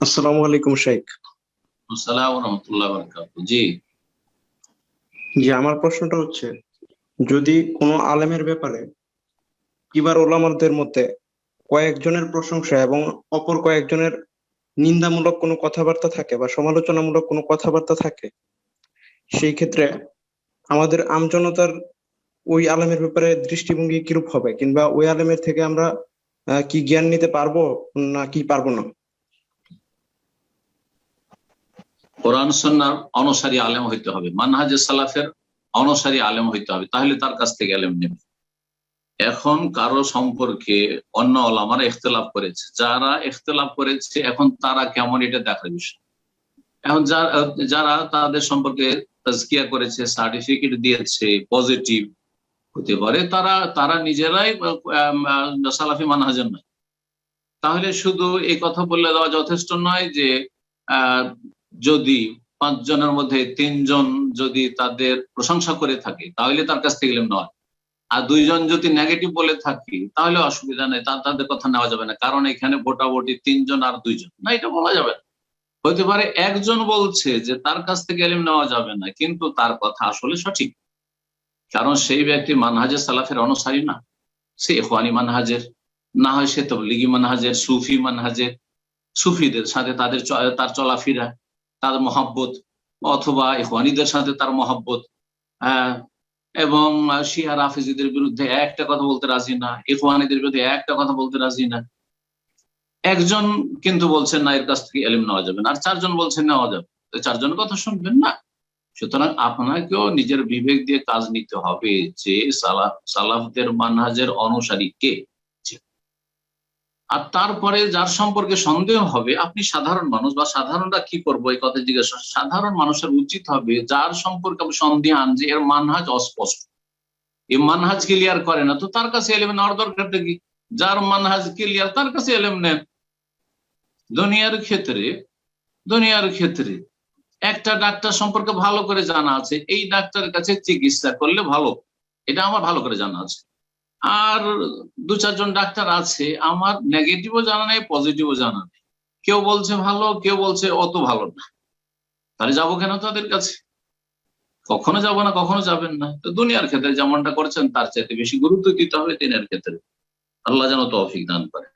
আসসালামু আলাইকুম শেখ। আসসালামু আলাইকুম রহমতুল্লাহ বারাকাতুহু। জি, জি, আমার প্রশ্নটা হচ্ছে, যদি কোনো আলেমের ব্যাপারে কিবার ওলামাদের মধ্যে কয়েকজনের প্রশংসা এবং অপর কয়েকজনের নিন্দামূলক কোনো কথাবার্তা থাকে বা সমালোচনামূলক কোনো কথাবার্তা থাকে, সেই ক্ষেত্রে আমাদের আমজনতার ওই আলেমের ব্যাপারে দৃষ্টিভঙ্গি কিরূপ হবে, কিংবা ওই আলেমের থেকে আমরা কি জ্ঞান নিতে পারবো না কি পারবো না? কোরআন সুন্নাহর অনুসারী আলেম হইতে হবে, মানহাজে সালাফের অনুসারী আলেম হইতে হবে, তাহলে তার কাছ থেকে আলেম নেবে। এখন কারো সম্পর্কে অন্য ওলামারা ইখতিলাফ করেছে, যারা ইখতিলাফ করেছে এখন তারা কেমন এটা দেখার বিষয়। এখন যারা তাদের সম্পর্কে তাজকিয়া করেছে, সার্টিফিকেট দিয়েছে পজিটিভ হতে পারে, তারা তারা নিজেরাই সালাফি মানহাজের নয়। তাহলে শুধু এই কথা বলে দেওয়া যথেষ্ট নয় যে যদি 5 জনের মধ্যে 3 জন যদি তাদের প্রশংসা করে থাকে তাহলে তার কাছ থেকে ইলম নেওয়া, আর 2 জন যদি নেগেটিভ বলে থাকি তাহলে অসুবিধা নেই, তাদের কথা নেওয়া যাবে না, কারণ এখানে ভোটাভুটি 3 জন আর 2 জন না, এটা বলা যাবে না। হতে পারে একজন বলছে যে তার কাছ থেকে ইলম নেওয়া যাবে না, কিন্তু তার কথা আসলে সঠিক, কারণ সেই ব্যক্তি মানহাজে সালাফের অনুসারী না, সে ইখওয়ানি মানহাজের, না হয় সে তাবলীগী মানহাজের, সুফি মানহাজের, সুফিদের সাথে তার চলাফেরা, তার মহব্বত, অথবা ইখওয়ানীদের সাথে তার মহব্বত, এবং শিয়া রাফিজিদের বিরুদ্ধে একটা কথা বলতে রাজি না, ইখওয়ানীদের বিরুদ্ধে একটা কথা বলতে রাজি না। একজন কিন্তু বলছেন না এর কাছ থেকে ইলম নেওয়া যাবে না, আর 4 জন বলছেন নেওয়া যাবে, তো 4 জনের কথা শুনবেন না। সুতরাং আপনাকেও নিজের বিবেক দিয়ে কাজ নিতে হবে যে সালাফদের মানহাজের অনুসারী কে। আর তারপরে যার সম্পর্কে সন্দেহ হবে, আপনি সাধারণ মানুষ বা সাধারণরা কি করবো এই কথা জিজ্ঞাসা, সাধারণ মানুষের উচিত হবে যার সম্পর্কে আপনি সন্দেহান যে এর মানহাজ অস্পষ্ট, এই মানহাজ ক্লিয়ার করে না, তো তার কাছে এলেম নেওয়ার দরকারটা কি? যার মানহাজ ক্লিয়ার তার কাছে এলেম নেন। দুনিয়ার ক্ষেত্রে একটা ডাক্তার সম্পর্কে ভালো করে জানা আছে, এই ডাক্তারের কাছে চিকিৎসা করলে ভালো, এটা আমার ভালো করে জানা আছে। আর 2-4 জন ডাক্তার আছে আমার নেগেটিভও জানা নেই, পজিটিভও জানা নেই, কেউ বলছে ভালো, কেউ বলছে অত ভালো না, তাহলে যাবো কেন তাদের কাছে? কখনো যাবো না, কখনো যাবেন না। তো দুনিয়ার ক্ষেত্রে যেমনটা করছেন তার চাইতে বেশি গুরুত্ব দিতে হবে দিনের ক্ষেত্রে। আল্লাহ যেন তৌফিক দান করে।